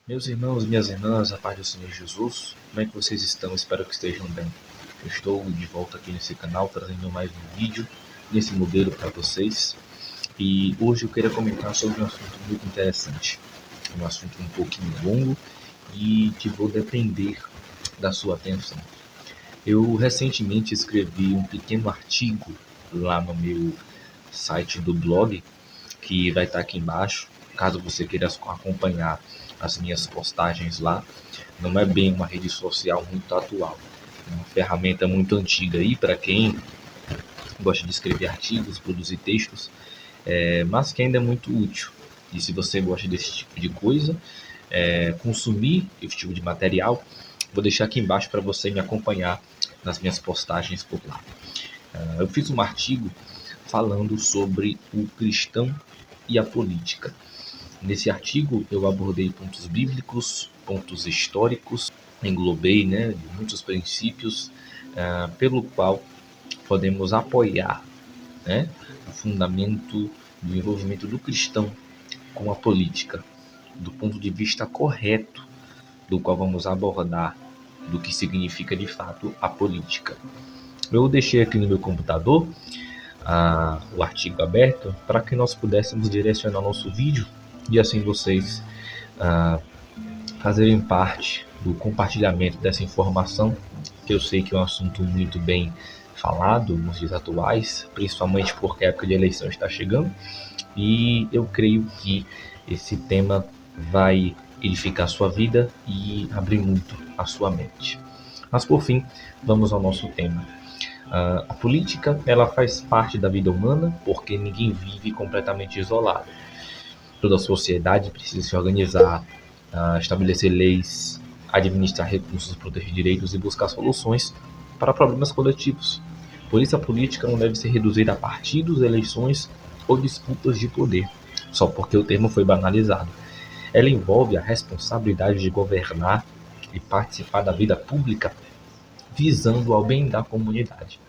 Meus irmãos e minhas irmãs, a paz do Senhor Jesus, como é que vocês estão? Espero que estejam bem. Eu estou de volta aqui nesse canal, trazendo mais um vídeo nesse modelo para vocês. E hoje eu queria comentar sobre um assunto muito interessante. Um assunto um pouquinho longo e que vou depender da sua atenção. Eu recentemente escrevi um pequeno artigo lá no meu site do blog, que vai estar aqui embaixo, caso você queira acompanhar as minhas postagens lá. Não é bem uma rede social muito atual, é uma ferramenta muito antiga aí para quem gosta de escrever artigos, produzir textos, mas que ainda é muito útil. E se você gosta desse tipo de coisa, consumir esse tipo de material, vou deixar aqui embaixo para você me acompanhar nas minhas postagens por lá. Eu fiz um artigo falando sobre o cristão e a política. Nesse artigo eu abordei pontos bíblicos, pontos históricos, englobei muitos princípios pelo qual podemos apoiar, o fundamento do envolvimento do cristão com a política, do ponto de vista correto, do qual vamos abordar do que significa de fato a política. Eu deixei aqui no meu computador o artigo aberto para que nós pudéssemos direcionar nosso vídeo e assim vocês fazerem parte do compartilhamento dessa informação, que eu sei que é um assunto muito bem falado nos dias atuais, principalmente porque a época de eleição está chegando, e eu creio que esse tema vai edificar a sua vida e abrir muito a sua mente. Mas por fim, vamos ao nosso tema. A política, ela faz parte da vida humana porque ninguém vive completamente isolado. Toda a sociedade precisa se organizar, estabelecer leis, administrar recursos, proteger direitos e buscar soluções para problemas coletivos. Por isso a política não deve ser reduzida a partidos, eleições ou disputas de poder, só porque o termo foi banalizado. Ela envolve a responsabilidade de governar e participar da vida pública visando ao bem da comunidade.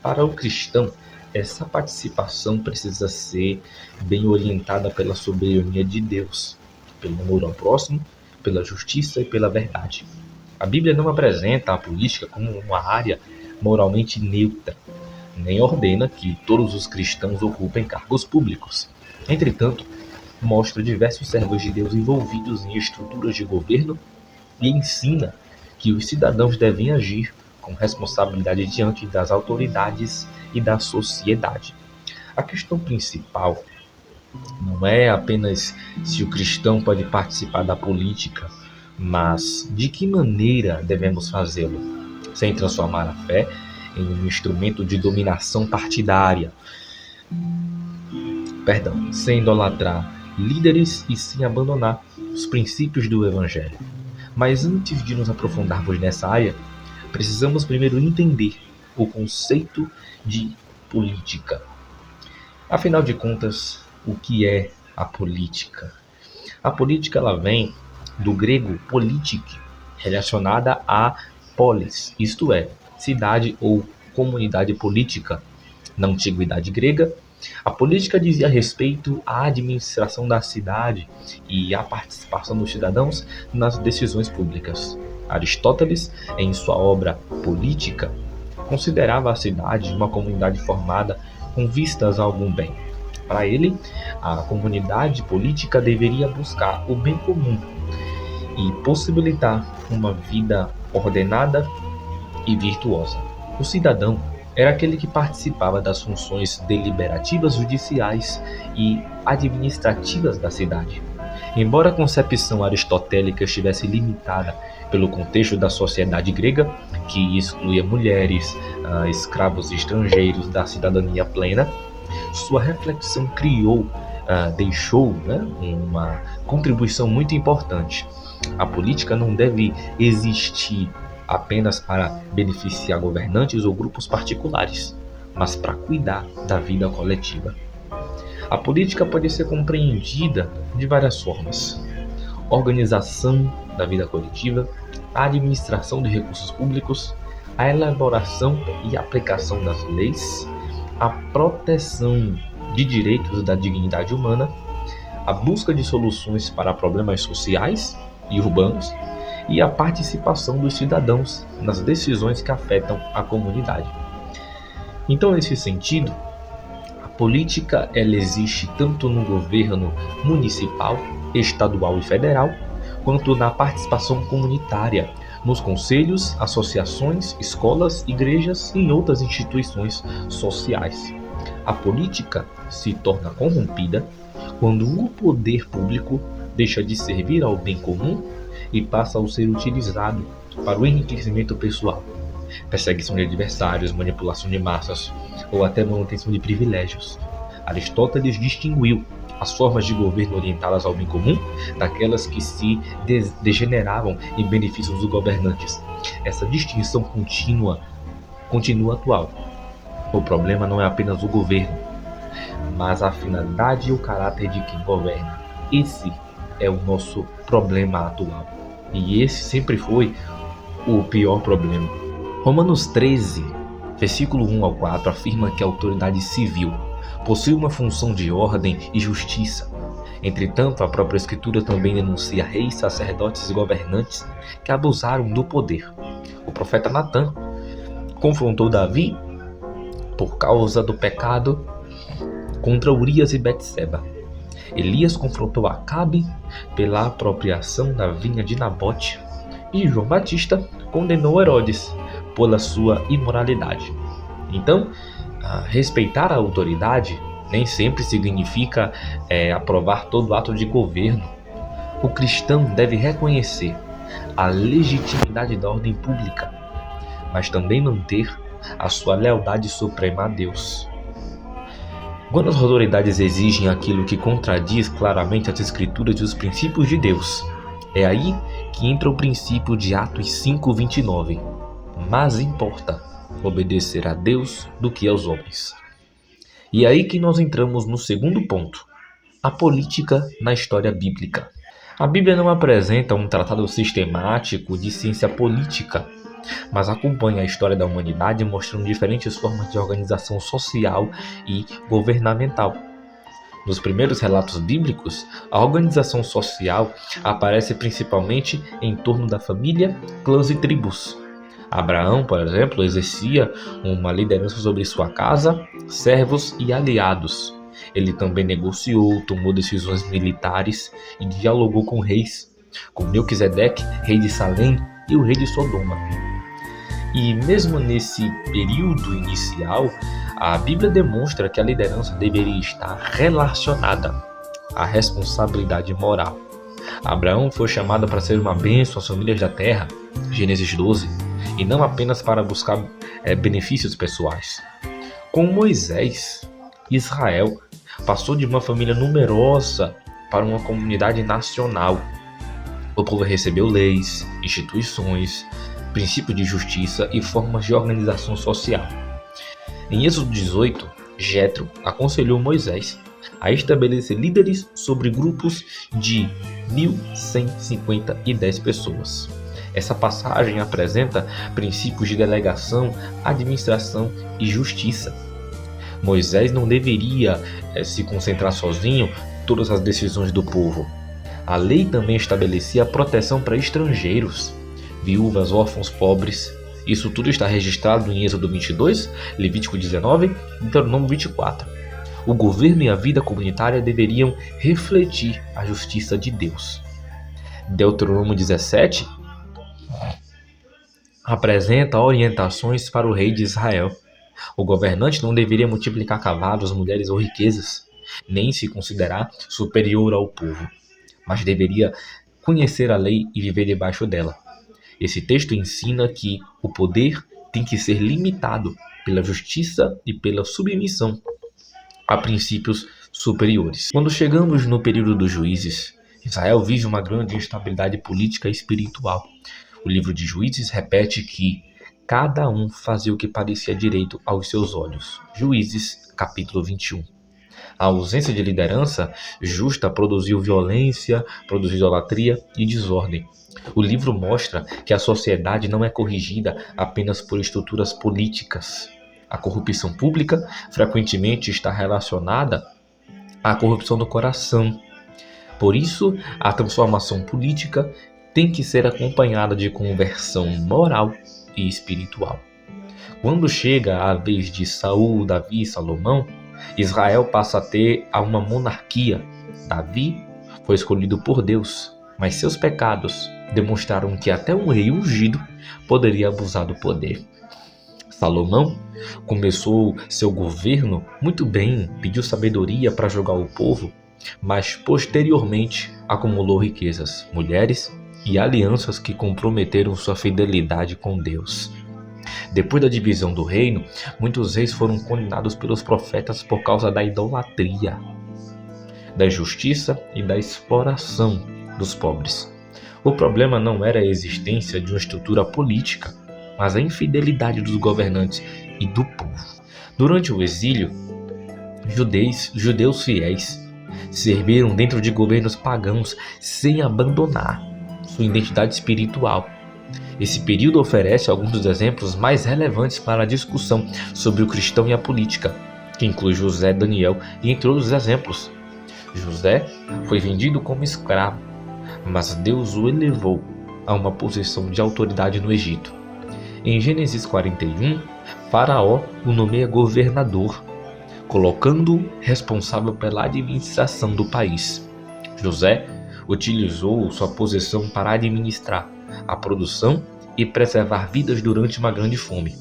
Para o cristão, essa participação precisa ser bem orientada pela soberania de Deus, pelo amor ao próximo, pela justiça e pela verdade. A Bíblia não apresenta a política como uma área moralmente neutra, nem ordena que todos os cristãos ocupem cargos públicos. Entretanto, mostra diversos servos de Deus envolvidos em estruturas de governo e ensina que os cidadãos devem agir com responsabilidade diante das autoridades e da sociedade. A questão principal não é apenas se o cristão pode participar da política, mas de que maneira devemos fazê-lo, sem transformar a fé em um instrumento de dominação partidária. Sem idolatrar líderes e sem abandonar os princípios do Evangelho. Mas antes de nos aprofundarmos nessa área, precisamos primeiro entender o conceito de política. Afinal de contas, o que é a política? A política ela vem do grego politik, relacionada a polis, isto é, cidade ou comunidade política. Na antiguidade grega, a política dizia respeito à administração da cidade e à participação dos cidadãos nas decisões públicas. Aristóteles, em sua obra Política, considerava a cidade uma comunidade formada com vistas a algum bem. Para ele, a comunidade política deveria buscar o bem comum e possibilitar uma vida ordenada e virtuosa. O cidadão era aquele que participava das funções deliberativas, judiciais e administrativas da cidade. Embora a concepção aristotélica estivesse limitada pelo contexto da sociedade grega, que excluía mulheres, escravos estrangeiros da cidadania plena, sua reflexão deixou uma contribuição muito importante. A política não deve existir apenas para beneficiar governantes ou grupos particulares, mas para cuidar da vida coletiva. A política pode ser compreendida de várias formas: organização da vida coletiva, a administração de recursos públicos, a elaboração e aplicação das leis, a proteção de direitos da dignidade humana, a busca de soluções para problemas sociais e urbanos e a participação dos cidadãos nas decisões que afetam a comunidade. Então, nesse sentido, a política ela existe tanto no governo municipal, estadual e federal, quanto na participação comunitária, nos conselhos, associações, escolas, igrejas e em outras instituições sociais. A política se torna corrompida quando o poder público deixa de servir ao bem comum e passa a ser utilizado para o enriquecimento pessoal, perseguição de adversários, manipulação de massas ou até manutenção de privilégios. Aristóteles distinguiu as formas de governo orientadas ao bem comum daquelas que se degeneravam em benefício dos governantes. Essa distinção continua atual. O problema não é apenas o governo, mas a finalidade e o caráter de quem governa. Esse é o nosso problema atual. E esse sempre foi o pior problema. Romanos 13, versículo 1 ao 4, afirma que a autoridade civil possui uma função de ordem e justiça. Entretanto, a própria Escritura também denuncia reis, sacerdotes e governantes que abusaram do poder. O profeta Natã confrontou Davi por causa do pecado contra Urias e Betseba. Elias confrontou Acabe pela apropriação da vinha de Nabote. E João Batista condenou Herodes pela sua imoralidade. Então, respeitar a autoridade nem sempre significa aprovar todo ato de governo. O cristão deve reconhecer a legitimidade da ordem pública, mas também manter a sua lealdade suprema a Deus. Quando as autoridades exigem aquilo que contradiz claramente as Escrituras e os princípios de Deus, é aí que entra o princípio de Atos 5:29. Mas importa obedecer a Deus do que aos homens. E é aí que nós entramos no segundo ponto, a política na história bíblica. A Bíblia não apresenta um tratado sistemático de ciência política, mas acompanha a história da humanidade mostrando diferentes formas de organização social e governamental. Nos primeiros relatos bíblicos, a organização social aparece principalmente em torno da família, clãs e tribos. Abraão, por exemplo, exercia uma liderança sobre sua casa, servos e aliados. Ele também negociou, tomou decisões militares e dialogou com reis, como Melquisedeque, rei de Salém, e o rei de Sodoma. E mesmo nesse período inicial, a Bíblia demonstra que a liderança deveria estar relacionada à responsabilidade moral. Abraão foi chamado para ser uma bênção às famílias da terra, Gênesis 12, e não apenas para buscar benefícios pessoais. Com Moisés, Israel passou de uma família numerosa para uma comunidade nacional. O povo recebeu leis, instituições, princípios de justiça e formas de organização social. Em Êxodo 18, Jetro aconselhou Moisés a estabelecer líderes sobre grupos de 1.110 pessoas. Essa passagem apresenta princípios de delegação, administração e justiça. Moisés não deveria se concentrar sozinho em todas as decisões do povo. A lei também estabelecia proteção para estrangeiros, viúvas, órfãos, pobres. Isso tudo está registrado em Êxodo 22, Levítico 19 e Deuteronômio 24. O governo e a vida comunitária deveriam refletir a justiça de Deus. Deuteronômio 17 apresenta orientações para o rei de Israel. O governante não deveria multiplicar cavalos, mulheres ou riquezas, nem se considerar superior ao povo, mas deveria conhecer a lei e viver debaixo dela. Esse texto ensina que o poder tem que ser limitado pela justiça e pela submissão a princípios superiores. Quando chegamos no período dos juízes, Israel vive uma grande instabilidade política e espiritual. O livro de Juízes repete que cada um fazia o que parecia direito aos seus olhos. Juízes, capítulo 21. A ausência de liderança justa produziu violência, produziu idolatria e desordem. O livro mostra que a sociedade não é corrigida apenas por estruturas políticas. A corrupção pública frequentemente está relacionada à corrupção do coração. Por isso, a transformação política tem que ser acompanhada de conversão moral e espiritual. Quando chega a vez de Saul, Davi e Salomão, Israel passa a ter uma monarquia. Davi foi escolhido por Deus, mas seus pecados demonstraram que até um rei ungido poderia abusar do poder. Salomão começou seu governo muito bem, pediu sabedoria para julgar o povo, mas posteriormente acumulou riquezas, mulheres e alianças que comprometeram sua fidelidade com Deus. Depois da divisão do reino, muitos reis foram condenados pelos profetas por causa da idolatria, da injustiça e da exploração dos pobres. O problema não era a existência de uma estrutura política, mas a infidelidade dos governantes e do povo. Durante o exílio, judeus fiéis serviram dentro de governos pagãos sem abandonar sua identidade espiritual. Esse período oferece alguns dos exemplos mais relevantes para a discussão sobre o cristão e a política, que inclui José, Daniel e entre outros exemplos. José foi vendido como escravo, mas Deus o elevou a uma posição de autoridade no Egito. Em Gênesis 41, Faraó o nomeia governador, colocando-o responsável pela administração do país. José utilizou sua posição para administrar a produção e preservar vidas durante uma grande fome.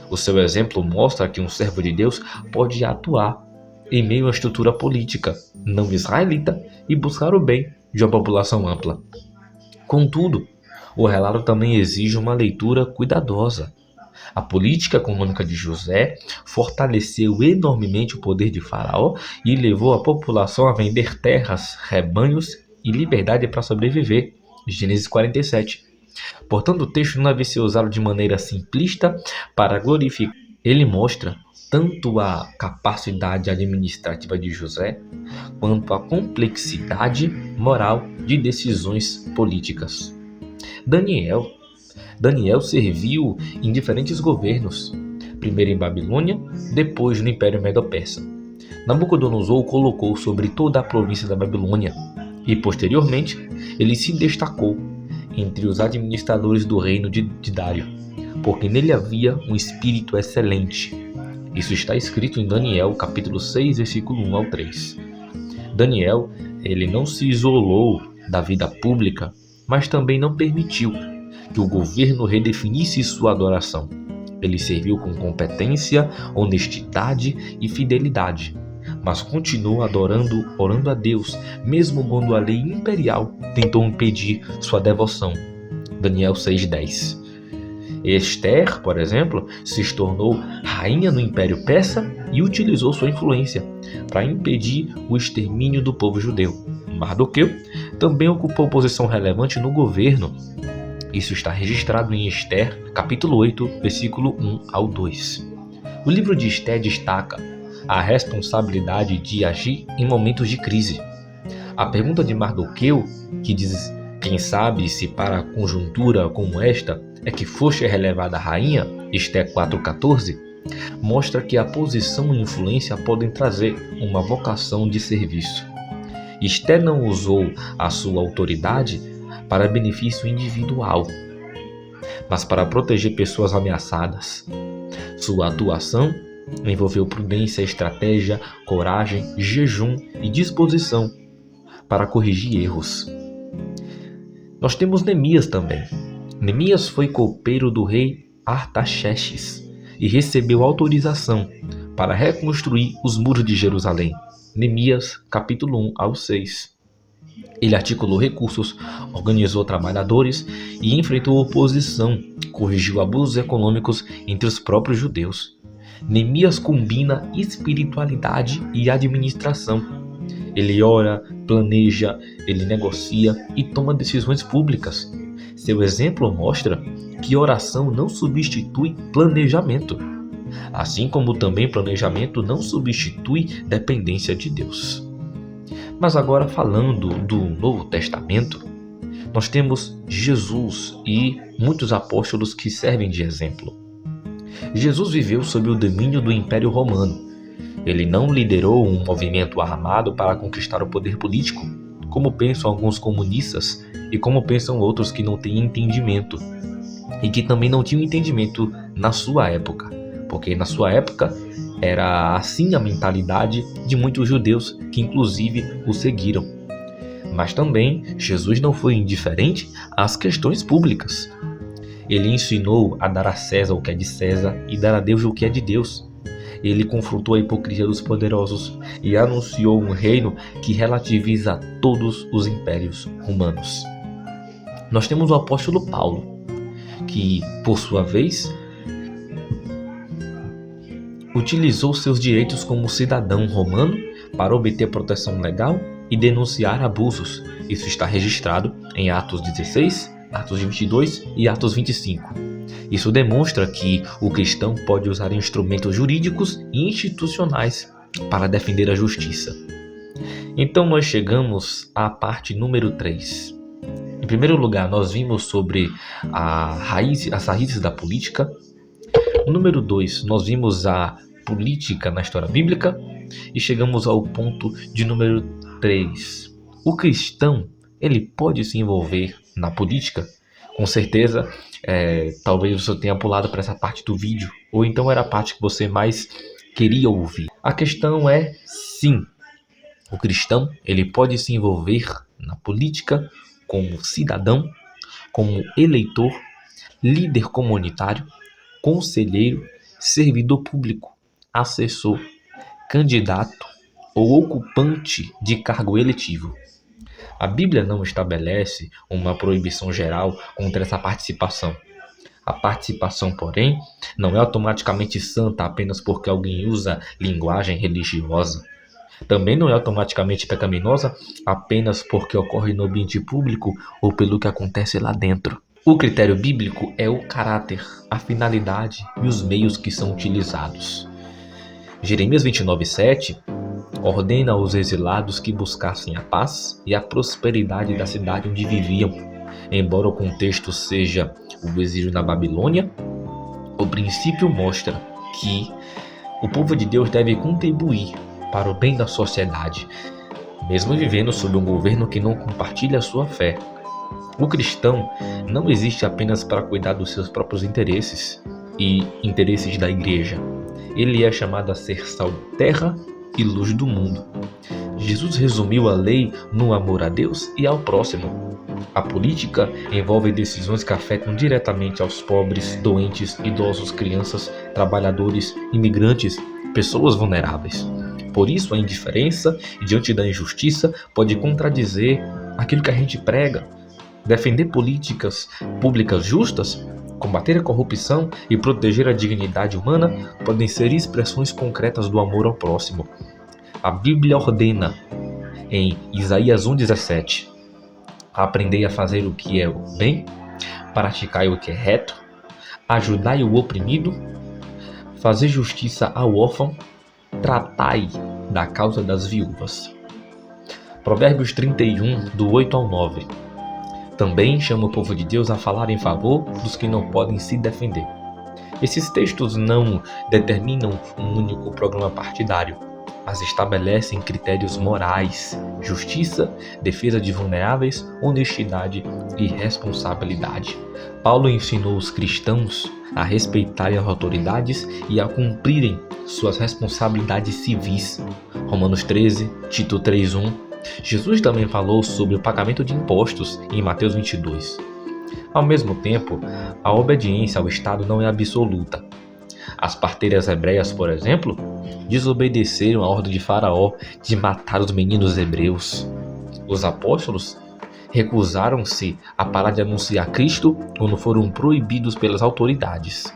O seu exemplo mostra que um servo de Deus pode atuar em meio à estrutura política não israelita e buscar o bem de uma população ampla. Contudo, o relato também exige uma leitura cuidadosa. A política econômica de José fortaleceu enormemente o poder de Faraó e levou a população a vender terras, rebanhos e liberdade para sobreviver. Gênesis 47. Portanto, o texto não deve ser usado de maneira simplista para glorificar. Ele mostra tanto a capacidade administrativa de José, quanto a complexidade moral de decisões políticas. Daniel serviu em diferentes governos, primeiro em Babilônia, depois no Império Medo-Persa. Nabucodonosor o colocou sobre toda a província da Babilônia e, posteriormente, ele se destacou entre os administradores do reino de Dário, porque nele havia um espírito excelente. Isso está escrito em Daniel, capítulo 6, versículo 1 ao 3. Daniel, ele não se isolou da vida pública, mas também não permitiu que o governo redefinisse sua adoração. Ele serviu com competência, honestidade e fidelidade, mas continuou orando a Deus, mesmo quando a lei imperial tentou impedir sua devoção. Daniel 6:10. Esther, por exemplo, se tornou rainha no Império Persa e utilizou sua influência para impedir o extermínio do povo judeu. Mardoqueu também ocupou posição relevante no governo. Isso está registrado em Esther, capítulo 8, versículo 1 ao 2. O livro de Esther destaca a responsabilidade de agir em momentos de crise. A pergunta de Mardoqueu, que diz: quem sabe se para a conjuntura como esta é que foste relevada rainha, Esther 4,14, mostra que a posição e influência podem trazer uma vocação de serviço. Esther não usou a sua autoridade para benefício individual, mas para proteger pessoas ameaçadas. Sua atuação envolveu prudência, estratégia, coragem, jejum e disposição para corrigir erros. Nós temos Neemias também. Neemias foi copeiro do rei Artaxerxes e recebeu autorização para reconstruir os muros de Jerusalém. Neemias, capítulo 1 ao 6. Ele articulou recursos, organizou trabalhadores e enfrentou oposição, corrigiu abusos econômicos entre os próprios judeus. Neemias combina espiritualidade e administração. Ele ora, planeja, ele negocia e toma decisões públicas. Seu exemplo mostra que oração não substitui planejamento, assim como também planejamento não substitui dependência de Deus. Mas agora, falando do Novo Testamento, nós temos Jesus e muitos apóstolos que servem de exemplo. Jesus viveu sob o domínio do Império Romano. Ele não liderou um movimento armado para conquistar o poder político. como pensam alguns comunistas e como pensam outros que não têm entendimento e que também não tinham entendimento na sua época, porque na sua época era assim a mentalidade de muitos judeus que inclusive o seguiram. Mas também Jesus não foi indiferente às questões públicas. Ele ensinou a dar a César o que é de César e dar a Deus o que é de Deus. Ele confrontou a hipocrisia dos poderosos e anunciou um reino que relativiza todos os impérios romanos. Nós temos o apóstolo Paulo, que, por sua vez, utilizou seus direitos como cidadão romano para obter proteção legal e denunciar abusos. Isso está registrado em Atos 16, Atos 22 e Atos 25. Isso demonstra que o cristão pode usar instrumentos jurídicos e institucionais para defender a justiça. Então nós chegamos à parte número 3. Em primeiro lugar, nós vimos sobre as raízes da política. No número 2, nós vimos a política na história bíblica. E chegamos ao ponto de número 3. O cristão, ele pode se envolver na política? Com certeza, talvez você tenha pulado para essa parte do vídeo, ou então era a parte que você mais queria ouvir. A questão é sim, o cristão ele pode se envolver na política como cidadão, como eleitor, líder comunitário, conselheiro, servidor público, assessor, candidato ou ocupante de cargo eletivo. A Bíblia não estabelece uma proibição geral contra essa participação. A participação, porém, não é automaticamente santa apenas porque alguém usa linguagem religiosa. Também não é automaticamente pecaminosa apenas porque ocorre no ambiente público ou pelo que acontece lá dentro. O critério bíblico é o caráter, a finalidade e os meios que são utilizados. Jeremias 29:7 ordena aos exilados que buscassem a paz e a prosperidade da cidade onde viviam. Embora o contexto seja o exílio na Babilônia, o princípio mostra que o povo de Deus deve contribuir para o bem da sociedade, mesmo vivendo sob um governo que não compartilha a sua fé. O cristão não existe apenas para cuidar dos seus próprios interesses e interesses da igreja. Ele é chamado a ser sal da terra e luz do mundo. Jesus resumiu a lei no amor a Deus e ao próximo. A política envolve decisões que afetam diretamente aos pobres, doentes, idosos, crianças, trabalhadores, imigrantes, pessoas vulneráveis. Por isso, a indiferença diante da injustiça pode contradizer aquilo que a gente prega. Defender políticas públicas justas, combater a corrupção e proteger a dignidade humana podem ser expressões concretas do amor ao próximo. A Bíblia ordena, em Isaías 1:17, aprendei a fazer o que é o bem, praticai o que é reto, ajudai o oprimido, fazer justiça ao órfão, tratai da causa das viúvas. Provérbios 31, do 8 ao 9. Também chama o povo de Deus a falar em favor dos que não podem se defender. Esses textos não determinam um único programa partidário, mas estabelecem critérios morais, justiça, defesa de vulneráveis, honestidade e responsabilidade. Paulo ensinou os cristãos a respeitarem as autoridades e a cumprirem suas responsabilidades civis. Romanos 13, Tito 3:1. Jesus também falou sobre o pagamento de impostos em Mateus 22. Ao mesmo tempo, a obediência ao Estado não é absoluta. As parteiras hebreias, por exemplo, desobedeceram a ordem de Faraó de matar os meninos hebreus. Os apóstolos recusaram-se a parar de anunciar Cristo quando foram proibidos pelas autoridades.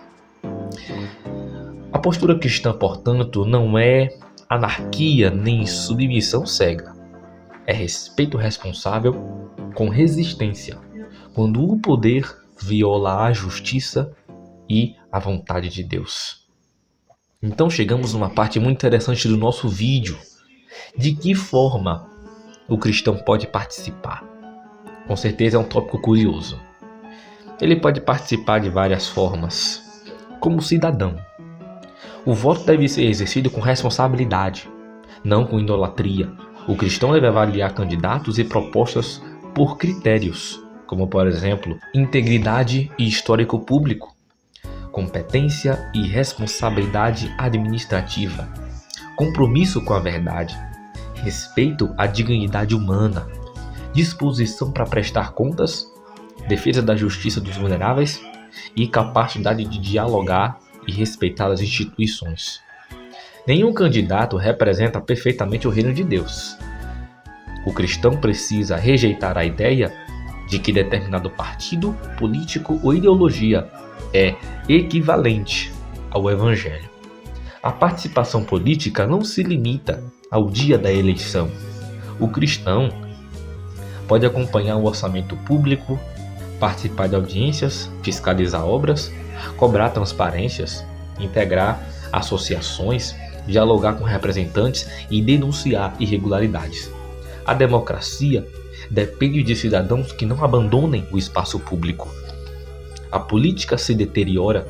A postura cristã, portanto, não é anarquia nem submissão cega. É respeito responsável com resistência, quando o poder viola a justiça e a vontade de Deus. Então chegamos numa parte muito interessante do nosso vídeo. De que forma o cristão pode participar? Com certeza é um tópico curioso. Ele pode participar de várias formas. Como cidadão, o voto deve ser exercido com responsabilidade, não com idolatria. O cristão deve avaliar candidatos e propostas por critérios, como, por exemplo, integridade e histórico público, competência e responsabilidade administrativa, compromisso com a verdade, respeito à dignidade humana, disposição para prestar contas, defesa da justiça dos vulneráveis e capacidade de dialogar e respeitar as instituições. Nenhum candidato representa perfeitamente o reino de Deus. O cristão precisa rejeitar a ideia de que determinado partido, político ou ideologia é equivalente ao Evangelho. A participação política não se limita ao dia da eleição. O cristão pode acompanhar o orçamento público, participar de audiências, fiscalizar obras, cobrar transparências, integrar associações, dialogar com representantes e denunciar irregularidades. A democracia depende de cidadãos que não abandonem o espaço público. A política se deteriora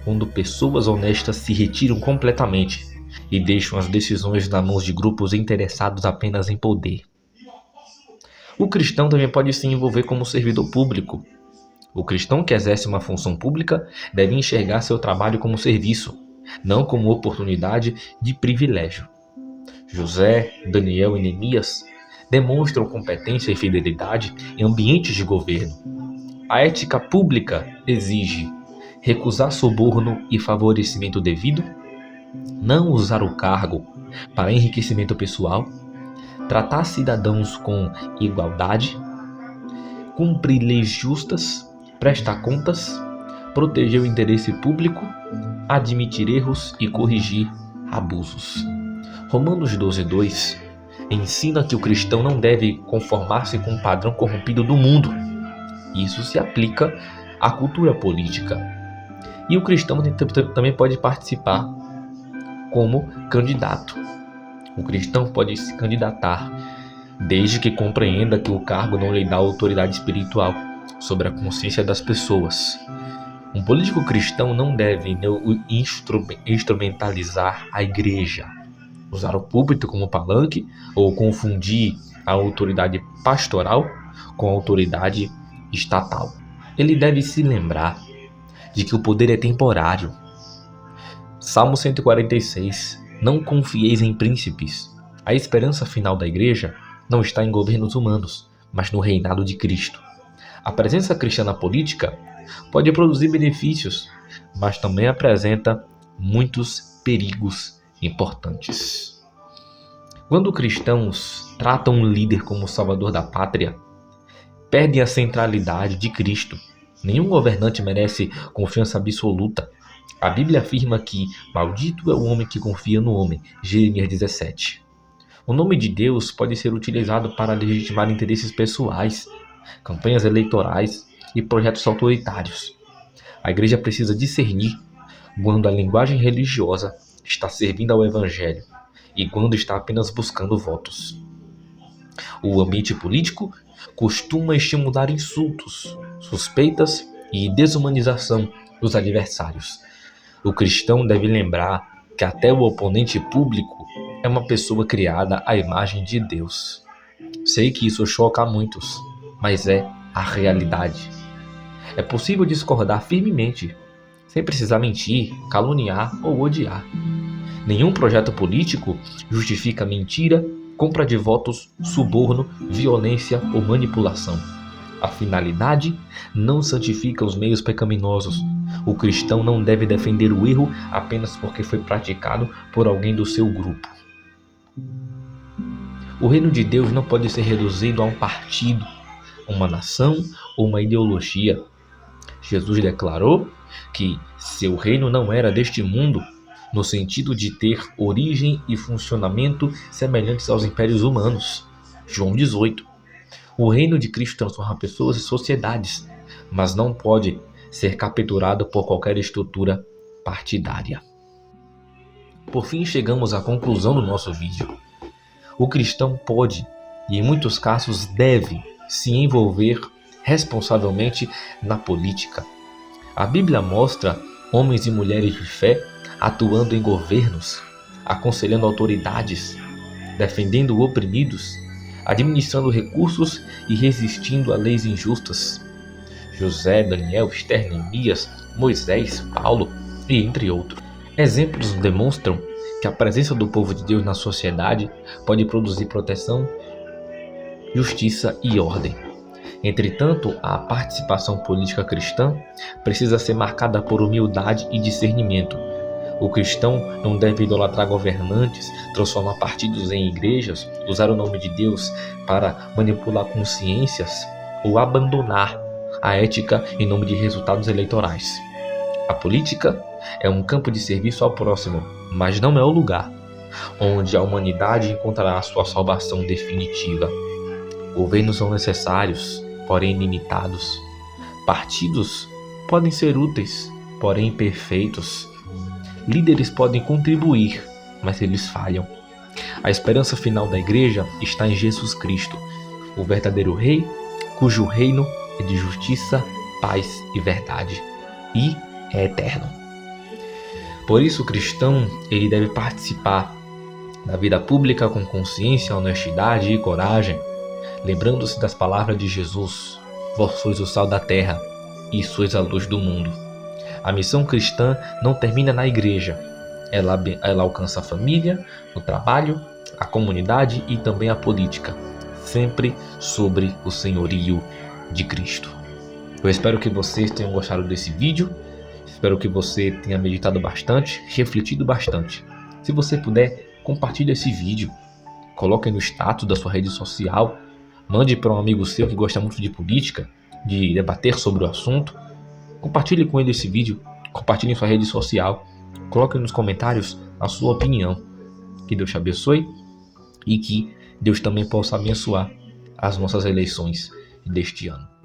quando pessoas honestas se retiram completamente e deixam as decisões nas mãos de grupos interessados apenas em poder. O cristão também pode se envolver como servidor público. O cristão que exerce uma função pública deve enxergar seu trabalho como serviço, não como oportunidade de privilégio. José, Daniel e Neemias demonstram competência e fidelidade em ambientes de governo. A ética pública exige recusar suborno e favorecimento devido, não usar o cargo para enriquecimento pessoal, tratar cidadãos com igualdade, cumprir leis justas, prestar contas, proteger o interesse público, admitir erros e corrigir abusos. Romanos 12:2 ensina que o cristão não deve conformar-se com o padrão corrompido do mundo. Isso se aplica à cultura política. E o cristão também pode participar como candidato. O cristão pode se candidatar, desde que compreenda que o cargo não lhe dá autoridade espiritual sobre a consciência das pessoas. Um político cristão não deve instrumentalizar a igreja, usar o púlpito como palanque ou confundir a autoridade pastoral com a autoridade estatal. Ele deve se lembrar de que o poder é temporário. Salmo 146. Não confieis em príncipes. A esperança final da igreja não está em governos humanos, mas no reinado de Cristo. A presença cristã na política pode produzir benefícios, mas também apresenta muitos perigos importantes. Quando cristãos tratam um líder como salvador da pátria, perdem a centralidade de Cristo. Nenhum governante merece confiança absoluta. A Bíblia afirma que maldito é o homem que confia no homem. Jeremias 17. O nome de Deus pode ser utilizado para legitimar interesses pessoais, campanhas eleitorais e projetos autoritários. A igreja precisa discernir quando a linguagem religiosa está servindo ao Evangelho e quando está apenas buscando votos. O ambiente político costuma estimular insultos, suspeitas e desumanização dos adversários. O cristão deve lembrar que até o oponente público é uma pessoa criada à imagem de Deus. Sei que isso choca a muitos, mas é a realidade. É possível discordar firmemente, sem precisar mentir, caluniar ou odiar. Nenhum projeto político justifica mentira, compra de votos, suborno, violência ou manipulação. A finalidade não santifica os meios pecaminosos. O cristão não deve defender o erro apenas porque foi praticado por alguém do seu grupo. O reino de Deus não pode ser reduzido a um partido, uma nação ou uma ideologia. Jesus declarou que seu reino não era deste mundo, no sentido de ter origem e funcionamento semelhantes aos impérios humanos. João 18. O reino de Cristo transforma pessoas e sociedades, mas não pode ser capturado por qualquer estrutura partidária. Por fim, chegamos à conclusão do nosso vídeo. O cristão pode, e em muitos casos deve, se envolver responsavelmente na política. A Bíblia mostra homens e mulheres de fé atuando em governos, aconselhando autoridades, defendendo oprimidos, administrando recursos e resistindo a leis injustas. José, Daniel, Esther, Neemias, Moisés, Paulo e entre outros. Exemplos demonstram que a presença do povo de Deus na sociedade pode produzir proteção, justiça e ordem. Entretanto, a participação política cristã precisa ser marcada por humildade e discernimento. O cristão não deve idolatrar governantes, transformar partidos em igrejas, usar o nome de Deus para manipular consciências ou abandonar a ética em nome de resultados eleitorais. A política é um campo de serviço ao próximo, mas não é o lugar onde a humanidade encontrará a sua salvação definitiva. Governos são necessários, porém limitados. Partidos podem ser úteis, porém imperfeitos. Líderes podem contribuir, mas eles falham. A esperança final da igreja está em Jesus Cristo, o verdadeiro Rei, cujo reino é de justiça, paz e verdade, e é eterno. Por isso, o cristão ele deve participar da vida pública com consciência, honestidade e coragem, lembrando-se das palavras de Jesus: vós sois o sal da terra e sois a luz do mundo. A missão cristã não termina na igreja. Ela alcança a família, o trabalho, a comunidade e também a política, sempre sobre o senhorio de Cristo. Eu espero que vocês tenham gostado desse vídeo. Espero que você tenha meditado bastante, refletido bastante. Se você puder, compartilhe esse vídeo. Coloque no status da sua rede social. Mande para um amigo seu que gosta muito de política, de debater sobre o assunto. Compartilhe com ele esse vídeo. Compartilhe em sua rede social. Coloque nos comentários a sua opinião. Que Deus te abençoe e que Deus também possa abençoar as nossas eleições deste ano.